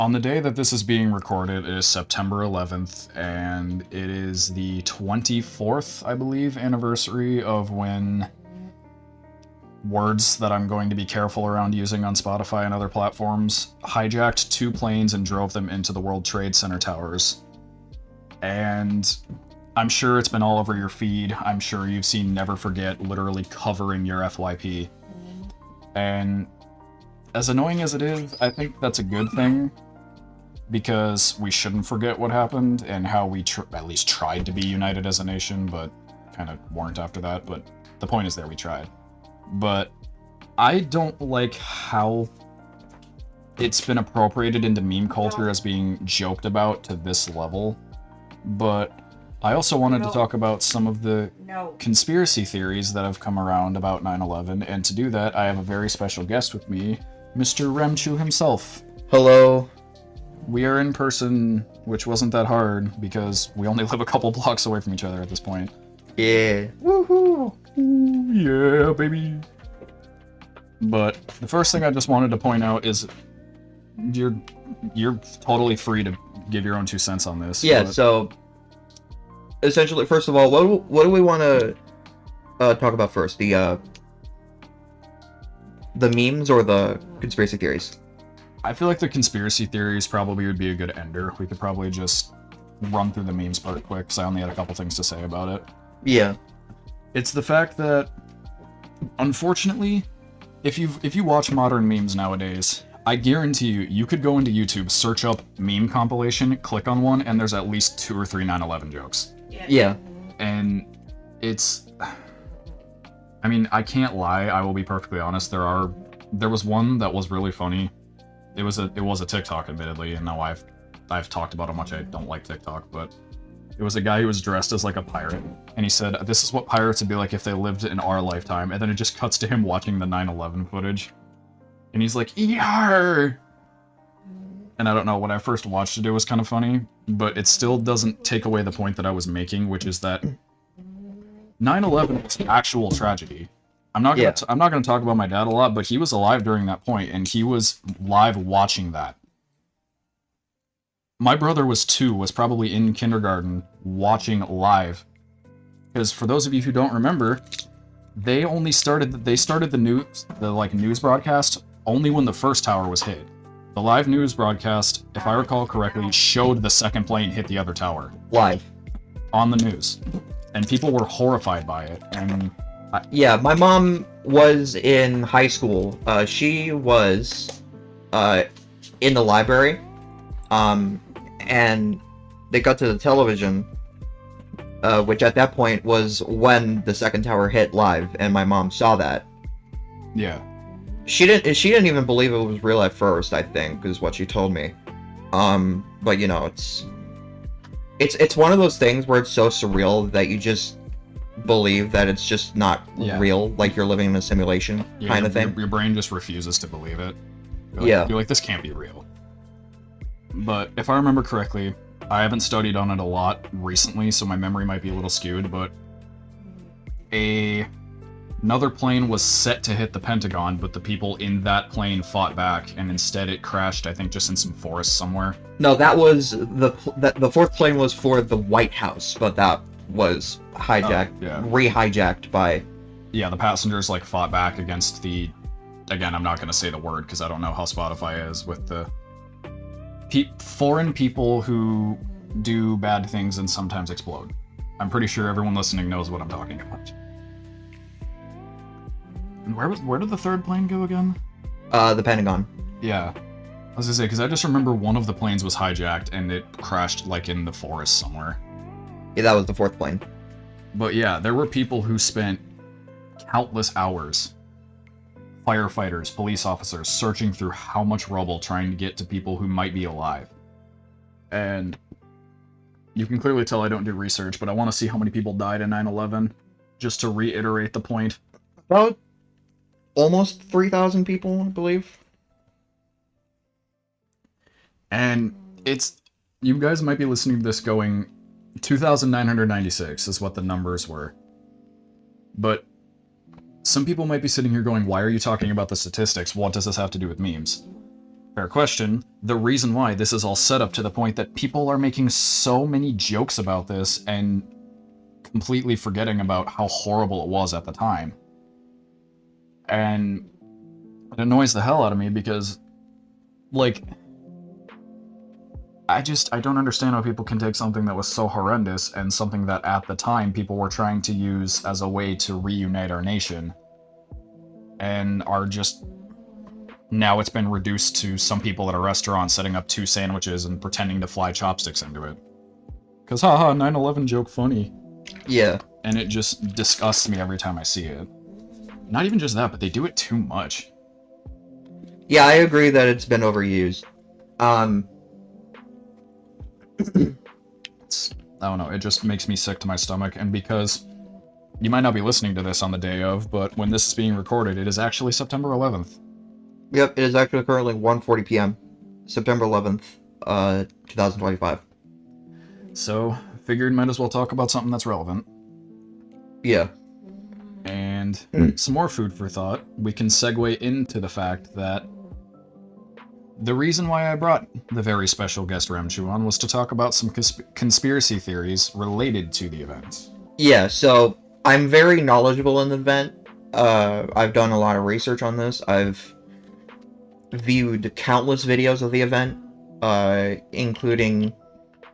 On the day that this is being recorded, it is September 11th, and it is the 24th, I believe, anniversary of when words that I'm going to be careful around using on Spotify and other platforms hijacked two planes and drove them into the World Trade Center towers. And I'm sure it's been all over your feed. I'm sure you've seen Never Forget literally covering your FYP. And as annoying as it is, I think that's a good thing, because we shouldn't forget what happened and how we at least tried to be united as a nation, but kind of weren't after that. But the point is there, we tried. But I don't like how it's been appropriated into meme culture as being joked about to this level. But I also wanted to talk about some of the conspiracy theories that have come around about 9/11, and to do that, I have a very special guest with me, Mr. Remchu himself. Hello. We are in person, which wasn't that hard, because we only live a couple blocks away from each other at this point. Yeah. Woohoo! Ooh, yeah, baby! But the first thing I just wanted to point out is you're totally free to give your own 2 cents on this. Yeah, but... so essentially, first of all, what do we want to talk about first? The memes or the conspiracy theories? I feel like the conspiracy theories probably would be a good ender. We could probably just run through the memes part quick, because I only had a couple things to say about it. Yeah. It's the fact that, unfortunately, if you watch modern memes nowadays, I guarantee you could go into YouTube, search up meme compilation, click on one, and there's at least 2 or 3 9/11 jokes. Yeah. And it's... I mean, I can't lie, I will be perfectly honest, there was one that was really funny. It was a TikTok, admittedly, and now I've talked about how much I don't like TikTok, but it was a guy who was dressed as like a pirate, and he said, "This is what pirates would be like if they lived in our lifetime," and then it just cuts to him watching the 9/11 footage, and he's like, "Yar!" And I don't know, when I first watched it, it was kind of funny, but it still doesn't take away the point that I was making, which is that 9/11 was an actual tragedy. I'm not gonna talk about my dad a lot, but he was alive during that point, and he was live watching that. My brother was 2, was probably in kindergarten watching live. Because for those of you who don't remember, they started the news broadcast only when the first tower was hit. The live news broadcast, if I recall correctly, showed the second plane hit the other tower. Live. On the news. And people were horrified by it, and... Yeah, my mom was in high school. She was in the library, and they got to the television, which at that point was when the second tower hit live, and my mom saw that. Yeah. She didn't even believe it was real at first, I think, is what she told me. But you know, it's one of those things where it's so surreal that you just believe that it's just not real, like you're living in a simulation kind of thing. Your brain just refuses to believe it. You're like, this can't be real. But if I remember correctly, I haven't studied on it a lot recently, so my memory might be a little skewed, but another plane was set to hit the Pentagon, but the people in that plane fought back, and instead it crashed, I think, just in some forest somewhere. No, that was the fourth plane was for the White House, but that was re-hijacked by... Yeah, the passengers, like, fought back against the... Again, I'm not going to say the word, because I don't know how Spotify is with the... foreign people who do bad things and sometimes explode. I'm pretty sure everyone listening knows what I'm talking about. And where did the third plane go again? The Pentagon. Yeah. I was gonna say, because I just remember one of the planes was hijacked and it crashed, like, in the forest somewhere. Yeah, that was the fourth plane. But yeah, there were people who spent countless hours, firefighters, police officers, searching through how much rubble trying to get to people who might be alive. And you can clearly tell I don't do research, but I want to see how many people died in 9/11, just to reiterate the point. About almost 3,000 people, I believe. And you guys might be listening to this going, 2,996 is what the numbers were. But some people might be sitting here going, why are you talking about the statistics? What does this have to do with memes? Fair question. The reason why this is all set up to the point that people are making so many jokes about this and completely forgetting about how horrible it was at the time. And it annoys the hell out of me because, like, I don't understand how people can take something that was so horrendous and something that at the time people were trying to use as a way to reunite our nation and are just now it's been reduced to some people at a restaurant setting up 2 sandwiches and pretending to fly chopsticks into it. Cause haha, 9/11 joke funny. Yeah. And it just disgusts me every time I see it. Not even just that, but they do it too much. Yeah, I agree that it's been overused. I don't know, it just makes me sick to my stomach, and because you might not be listening to this on the day of, but when this is being recorded, it is actually September 11th. Yep, it is actually currently 1:40 p.m. September 11th, 2025. So, figured might as well talk about something that's relevant. Yeah. And some more food for thought, we can segue into the fact that the reason why I brought the very special guest Ramchu on was to talk about some conspiracy theories related to the event. Yeah, so I'm very knowledgeable in the event. I've done a lot of research on this. I've viewed countless videos of the event, including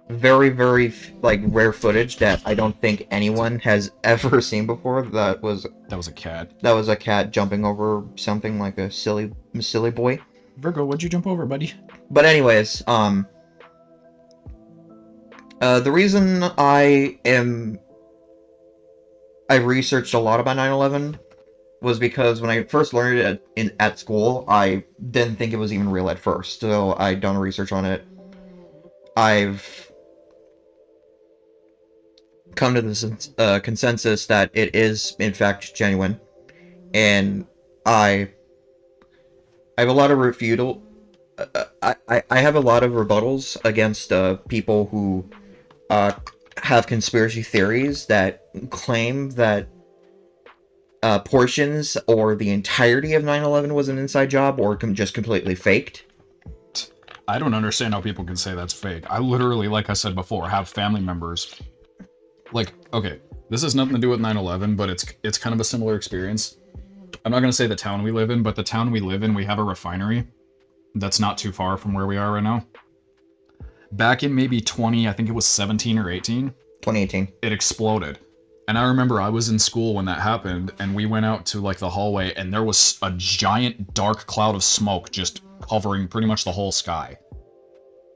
very, very rare footage that I don't think anyone has ever seen before. That was a cat. That was a cat jumping over something like a silly boy. Virgo, what'd you jump over, buddy? But anyways, the reason I researched a lot about 9/11 was because when I first learned it at school, I didn't think it was even real at first. So I'd done research on it. I've come to this consensus that it is in fact genuine, and I have a lot of I have a lot of rebuttals against people who have conspiracy theories that claim that portions or the entirety of 9/11 was an inside job or just completely faked. I don't understand how people can say that's fake. I literally, like I said before, have family members. Like, okay, this has nothing to do with 9/11, but it's kind of a similar experience. I'm not going to say the town we live in, but the town we live in, we have a refinery that's not too far from where we are right now. Back in maybe I think it was 17 or 18. 2018. It exploded. And I remember I was in school when that happened, and we went out to like the hallway, and there was a giant dark cloud of smoke just covering pretty much the whole sky.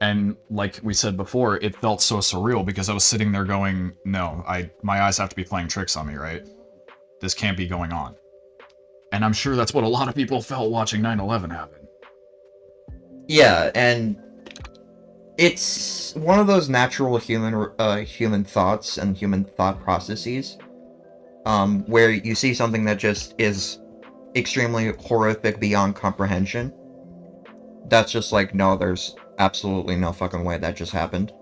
And like we said before, it felt so surreal because I was sitting there going, no, my eyes have to be playing tricks on me, right? This can't be going on. And I'm sure that's what a lot of people felt watching 9/11 happen. Yeah, and it's one of those natural human thoughts and human thought processes, where you see something that just is extremely horrific beyond comprehension. That's just like, no, there's absolutely no fucking way that just happened.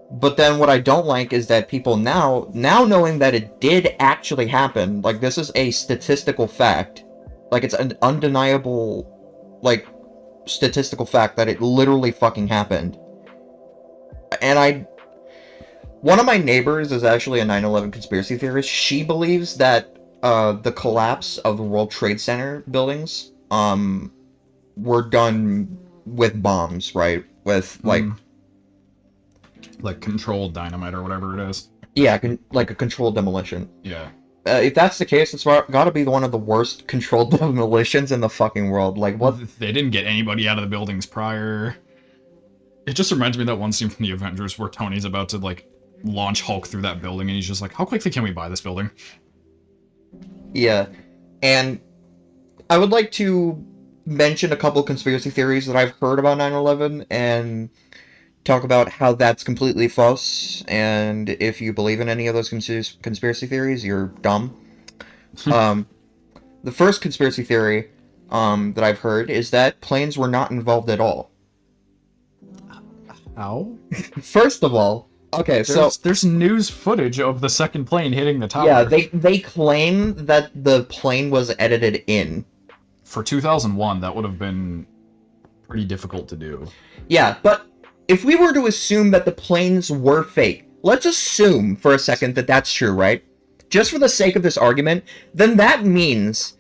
But then what I don't like is that people now knowing that it did actually happen, like this is a statistical fact, like it's an undeniable, like, statistical fact that it literally fucking happened. And one of my neighbors is actually a 9/11 conspiracy theorist. She believes that the collapse of the World Trade Center buildings were done with bombs, right? With like controlled dynamite or whatever it is. Yeah, like a controlled demolition. Yeah. If that's the case, it's gotta be one of the worst controlled demolitions in the fucking world. Like, what? They didn't get anybody out of the buildings prior. It just reminds me of that one scene from the Avengers where Tony's about to, like, launch Hulk through that building, and he's just like, how quickly can we buy this building? Yeah. And I would like to mention a couple conspiracy theories that I've heard about 9/11 and talk about how that's completely false, and if you believe in any of those conspiracy theories, you're dumb. The first conspiracy theory that I've heard is that planes were not involved at all. How? First of all, okay, there's news footage of the second plane hitting the tower. Yeah, they claim that the plane was edited in. For 2001, that would have been pretty difficult to do. Yeah, but if we were to assume that the planes were fake, let's assume for a second that that's true, right? Just for the sake of this argument, then that means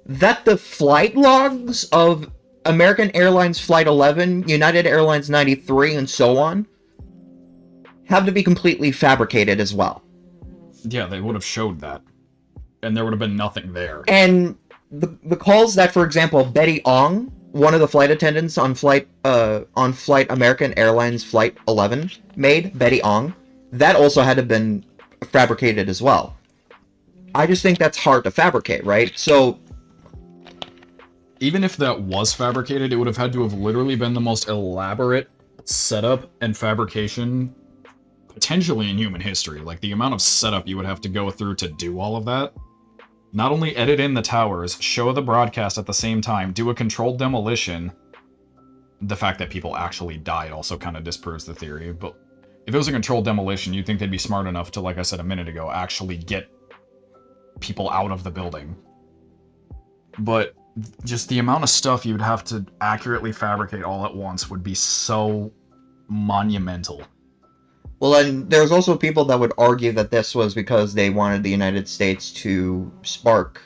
that the flight logs of American Airlines Flight 11, United Airlines 93, and so on have to be completely fabricated as well. Yeah, they would have showed that. And there would have been nothing there. And the calls that, for example, Betty Ong, one of the flight attendants on flight American Airlines Flight 11 made, Betty Ong, that also had to have been fabricated as well. I just think that's hard to fabricate, right? So even if that was fabricated, it would have had to have literally been the most elaborate setup and fabrication potentially in human history. Like, the amount of setup you would have to go through to do all of that. Not only edit in the towers, show the broadcast at the same time, do a controlled demolition. The fact that people actually died also kind of disproves the theory, but if it was a controlled demolition, you'd think they'd be smart enough to, like I said a minute ago, actually get people out of the building. But just the amount of stuff you'd have to accurately fabricate all at once would be so monumental. Well, and there's also people that would argue that this was because they wanted the United States to spark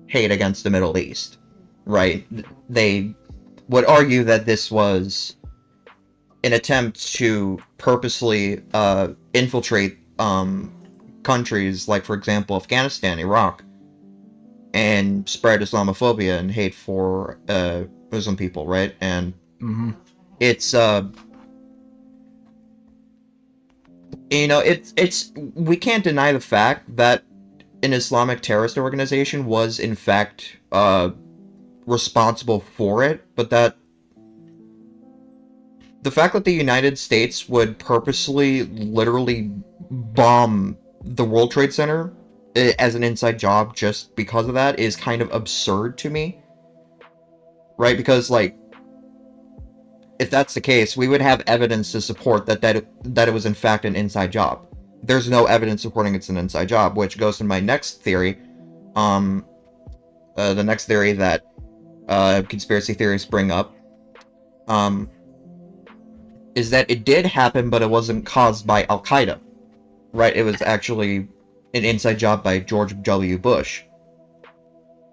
hate against the Middle East, right? They would argue that this was an attempt to purposely infiltrate countries like, for example, Afghanistan, Iraq, and spread Islamophobia and hate for Muslim people, right? And it's it's we can't deny the fact that an Islamic terrorist organization was in fact responsible for it, but that the fact that the United States would purposely literally bomb the World Trade Center as an inside job just because of that is kind of absurd to me. Right? Because, like, if that's the case, we would have evidence to support that it was in fact an inside job. There's no evidence supporting it's an inside job, which goes to my next theory. The next theory that conspiracy theorists bring up is that it did happen, but it wasn't caused by Al-Qaeda. Right? It was actually an inside job by George W. Bush.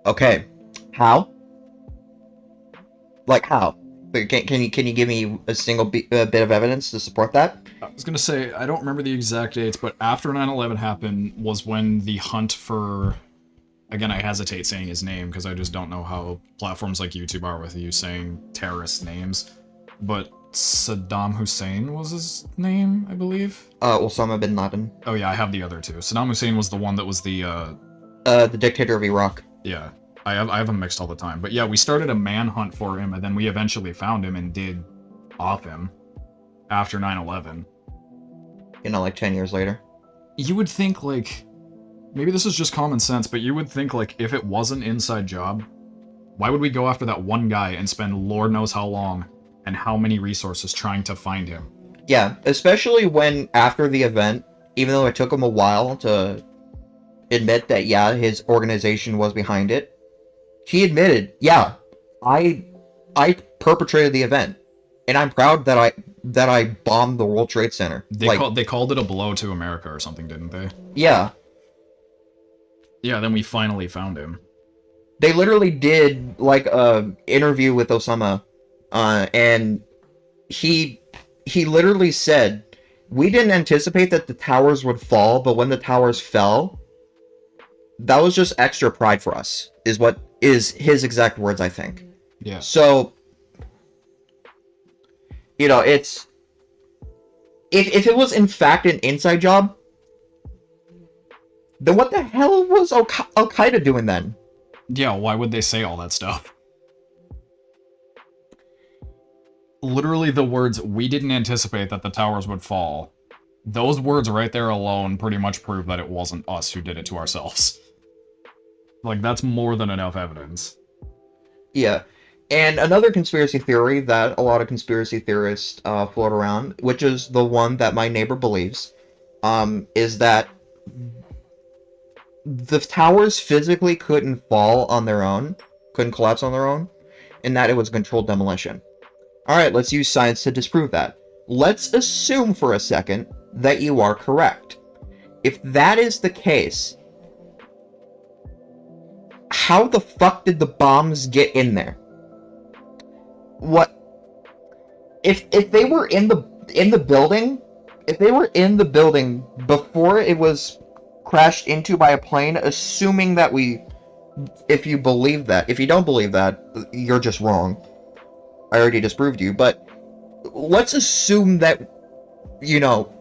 Okay. How? Like, how? Can you give me a single bit of evidence to support that? I was gonna say, I don't remember the exact dates, but after 9/11 happened was when the hunt for... Again, I hesitate saying his name because I just don't know how platforms like YouTube are with you saying terrorist names. But Saddam Hussein was his name, I believe? Osama bin Laden. Oh yeah, I have the other two. Saddam Hussein was the one that was the dictator of Iraq. Yeah. I have them mixed all the time. But yeah, we started a manhunt for him, and then we eventually found him and did off him after 9/11. Like 10 years later. You would think, like, maybe this is just common sense, but you would think, like, if it was an inside job, why would we go after that one guy and spend Lord knows how long and how many resources trying to find him? Yeah, especially when after the event, even though it took him a while to admit that, yeah, his organization was behind it, he admitted, yeah, I perpetrated the event, and I'm proud that I bombed the World Trade Center. They called it a blow to America or something, didn't they? Yeah. Yeah, then we finally found him. They literally did, like, a interview with Osama, and he literally said, we didn't anticipate that the towers would fall, but when the towers fell, that was just extra pride for us, is his exact words, I think. Yeah. So, it's... If it was in fact an inside job, then what the hell was Al-Qaeda doing then? Yeah, why would they say all that stuff? Literally the words, we didn't anticipate that the towers would fall. Those words right there alone pretty much prove that it wasn't us who did it to ourselves. Like, that's more than enough evidence. Yeah. And another conspiracy theory that a lot of conspiracy theorists float around, which is the one that my neighbor believes, is that the towers physically couldn't fall on their own couldn't collapse on their own, and that it was controlled demolition. Alright, let's use science to disprove that. Let's assume for a second that you are correct. If that is the case, how the fuck did the bombs get in there? What? If they were in the building, if they were in the building before it was crashed into by a plane, assuming that if you believe that, if you don't believe that, you're just wrong. I already disproved you, but let's assume that, you know,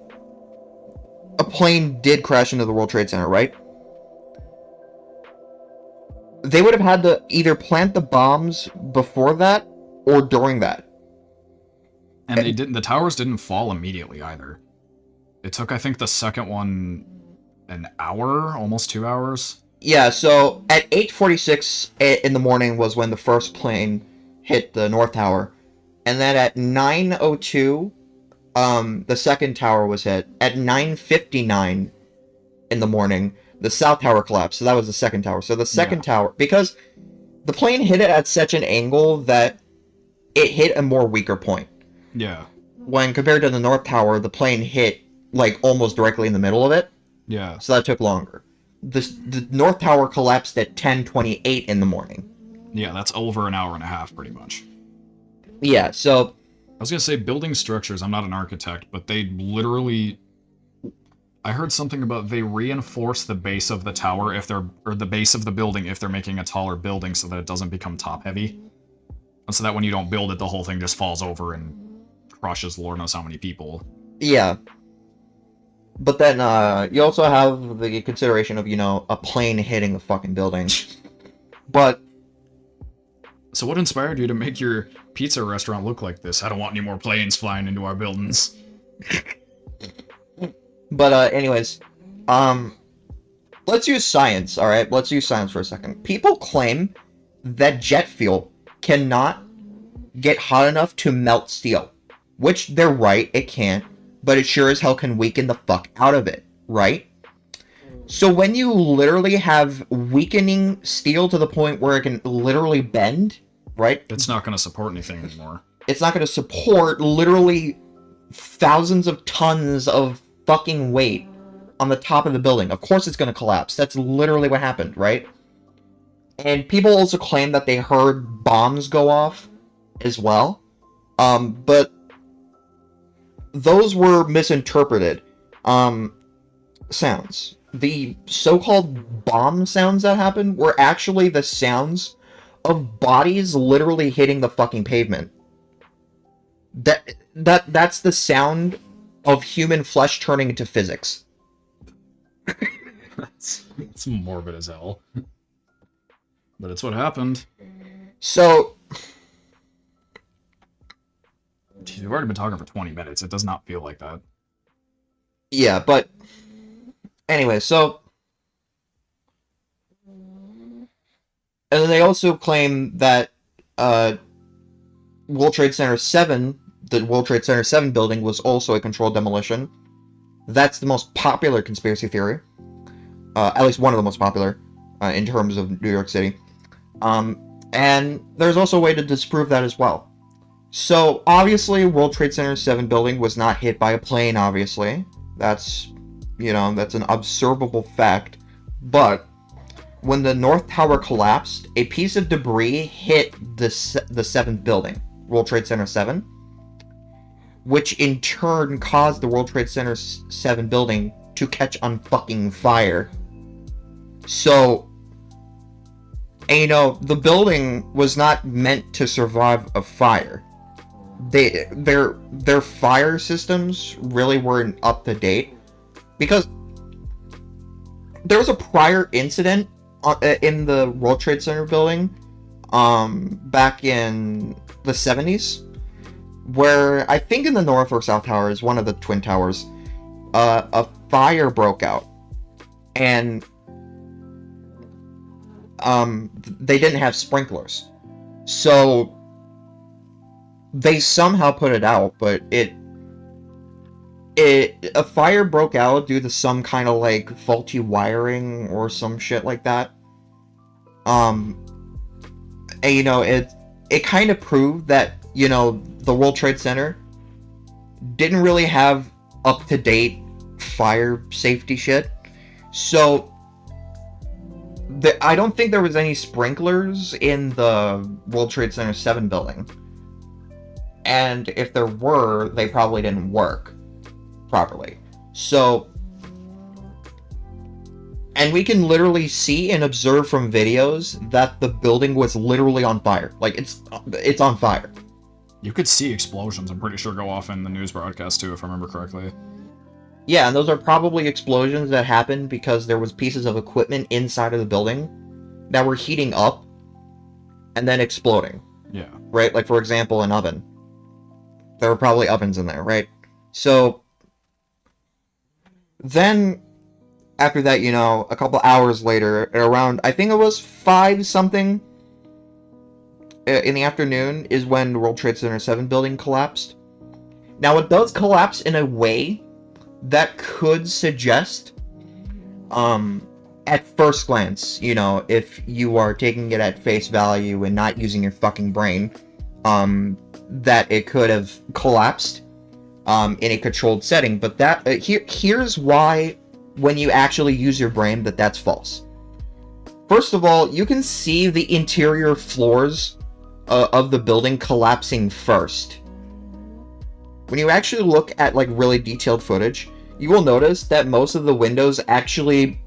a plane did crash into the World Trade Center, right? They would have had to either plant the bombs before that or during that. And they didn't. The towers didn't fall immediately either. It took, I think, the second one an hour, almost 2 hours. Yeah. So at 8:46 in the morning was when the first plane hit the North Tower, and then at 9:02, the second tower was hit. At 9:59 in the morning, the South Tower collapsed. So that was the second tower. So the second tower, because the plane hit it at such an angle that it hit a more weaker point. Yeah. When compared to the North Tower, the plane hit like almost directly in the middle of it. Yeah. So that took longer. The North Tower collapsed at 10:28 in the morning. Yeah, that's over an hour and a half, pretty much. Yeah, so I was gonna say building structures. I'm not an architect, but they literally. I heard something about they reinforce the base of the tower or the base of the building if they're making a taller building so that it doesn't become top heavy. And so that when you don't build it, the whole thing just falls over and crushes Lord knows how many people. yeah. But then you also have the consideration of, you know, a plane hitting the fucking building. But So what inspired you to make your pizza restaurant look like this? I don't want any more planes flying into our buildings. But anyways, let's use science, all right? Let's use science for a second. People claim that jet fuel cannot get hot enough to melt steel, which they're right, it can't, but it sure as hell can weaken the fuck out of it, right? So when you literally have weakening steel to the point where it can literally bend, right? It's not going to support anything anymore. It's not going to support literally thousands of tons of fucking weight on the top of the building. Of course it's going to collapse. That's literally what happened, right? And people also claim that they heard bombs go off as well. But those were misinterpreted sounds. The so-called bomb sounds that happened were actually the sounds of bodies literally hitting the fucking pavement. That's the sound of human flesh turning into physics. It's morbid as hell. But it's what happened. So, Jeez, we've already been talking for 20 minutes. It does not feel like that. yeah, but anyway, so and then they also claim that World Trade Center 7, the World Trade Center 7 building was also a controlled demolition. That's the most popular conspiracy theory. At least one of the most popular in terms of New York City. And there's also a way to disprove that as well. So, obviously, World Trade Center 7 building was not hit by a plane, obviously. That's, you know, that's an observable fact. But when the North Tower collapsed, a piece of debris hit the 7th building, World Trade Center 7, which in turn caused the World Trade Center 7 building to catch on fucking fire. So, and, you know, the building was not meant to survive a fire. Their fire systems really weren't up to date, because there was a prior incident in the World Trade Center building back in the 70s, where I think in the North or South Towers, one of the Twin Towers, a fire broke out, and they didn't have sprinklers, so they somehow put it out, but a fire broke out due to some kind of like faulty wiring or some shit like that. And, you know, it kind of proved that, you know, the World Trade Center didn't really have up-to-date fire safety shit. So I don't think there was any sprinklers in the World Trade Center 7 building. And if there were, they probably didn't work properly. So, and we can literally see and observe from videos that the building was literally on fire. Like, it's on fire. You could see explosions, I'm pretty sure, go off in the news broadcast too, if I remember correctly. Yeah, and those are probably explosions that happened because there was pieces of equipment inside of the building that were heating up and then exploding. Yeah. Right? Like, for example, an oven. There were probably ovens in there, right? So, then, after that, you know, a couple hours later, at around, I think it was 5-something in the afternoon, is when the World Trade Center 7 building collapsed. Now, it does collapse in a way that could suggest, at first glance, you know, if you are taking it at face value and not using your fucking brain, that it could have collapsed in a controlled setting. But that here's why, when you actually use your brain, that's false. First of all, you can see the interior floors of the building collapsing first. When you actually look at, like, really detailed footage, you will notice that most of the windows actually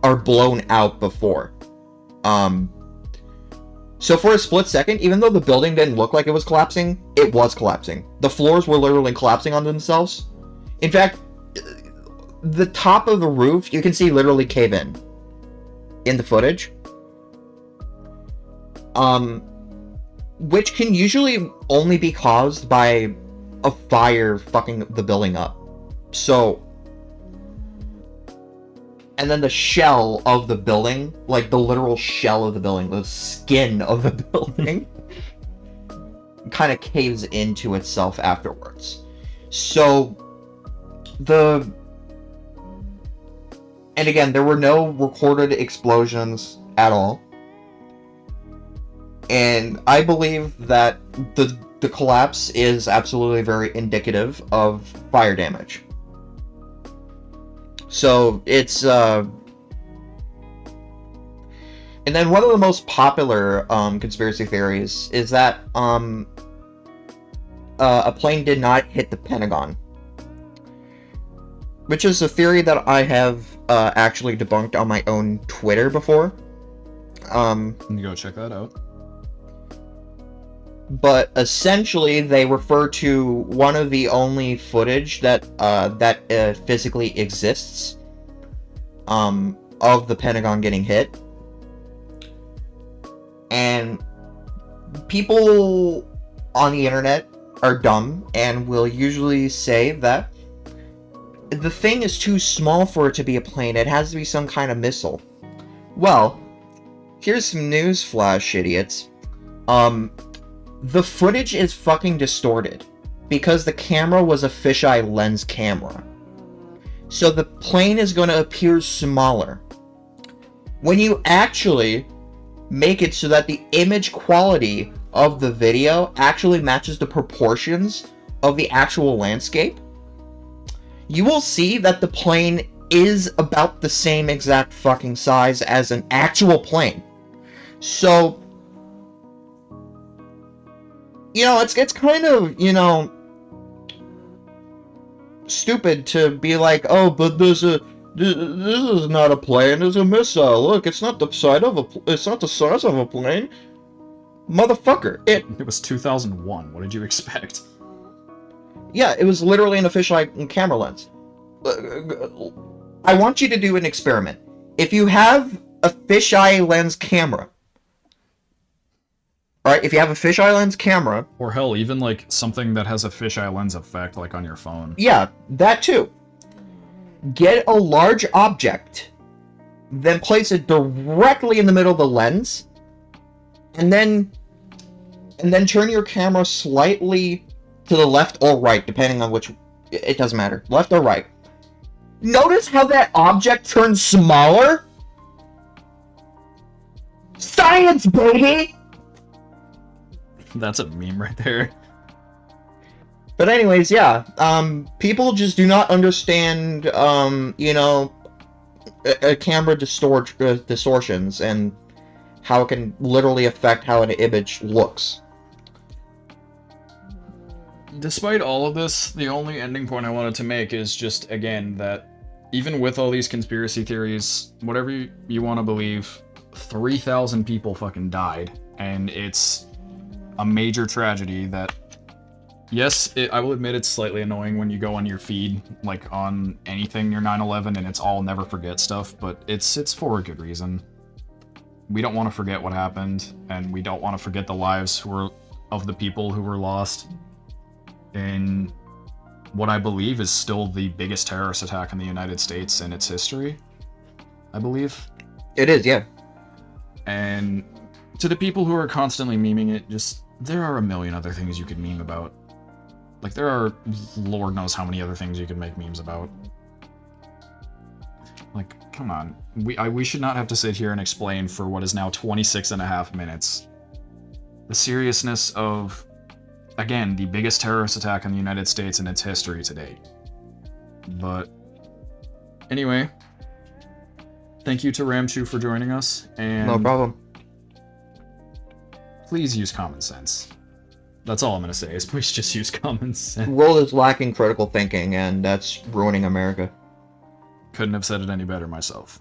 are blown out before. So for a split second, even though the building didn't look like it was collapsing, it was collapsing. The floors were literally collapsing on themselves. In fact, the top of the roof, you can see literally cave in the footage. Which can usually only be caused by a fire fucking the building up. So, and then the shell of the building, like the literal shell of the building, the skin of the building, kind of caves into itself afterwards. So, and again, there were no recorded explosions at all. And I believe that the collapse is absolutely very indicative of fire damage. So it's and then one of the most popular conspiracy theories is that a plane did not hit the Pentagon, which is a theory that I have actually debunked on my own Twitter before. You go check that out. But essentially, they refer to one of the only footage that physically exists of the Pentagon getting hit. And people on the internet are dumb and will usually say that the thing is too small for it to be a plane. It has to be some kind of missile. Well, here's some news flash, idiots. The footage is fucking distorted because the camera was a fisheye lens camera. So the plane is going to appear smaller. When you actually make it so that the image quality of the video actually matches the proportions of the actual landscape, you will see that the plane is about the same exact fucking size as an actual plane. So, you know, it's kind of, you know, stupid to be like, oh, but this is not a plane, it's a missile. Look, it's not the size of a plane. Motherfucker, it was 2001. What did you expect? Yeah, it was literally an fisheye camera lens. I want you to do an experiment. If you have a fisheye lens camera, alright, if you have a fisheye lens camera... Or hell, even like something that has a fisheye lens effect, like on your phone. Yeah, that too. Get a large object, then place it directly in the middle of the lens, and then turn your camera slightly to the left or right, depending on which... It doesn't matter. Left or right. Notice how that object turns smaller? Science, baby! That's a meme right there. But anyways, yeah, people just do not understand, camera distortions and how it can literally affect how an image looks. Despite all of this, the only ending point I wanted to make is just, again, that even with all these conspiracy theories, whatever you want to believe, 3,000 people fucking died. And it's a major tragedy that, yes, I will admit it's slightly annoying when you go on your feed, like on anything near 9/11, and it's all never forget stuff, but it's for a good reason. We don't want to forget what happened, and we don't want to forget the lives of the people who were lost in what I believe is still the biggest terrorist attack in the United States in its history, I believe. It is, yeah. And to the people who are constantly memeing it, just, there are a million other things you could meme about. Like, there are Lord knows how many other things you could make memes about. Like, come on. We should not have to sit here and explain for what is now 26 and a half minutes the seriousness of, again, the biggest terrorist attack in the United States in its history to date. But anyway, thank you to Ramchu for joining us, and No problem. please use common sense. That's all I'm gonna say, is please just use common sense. The world is lacking critical thinking, and that's ruining America. Couldn't have said it any better myself.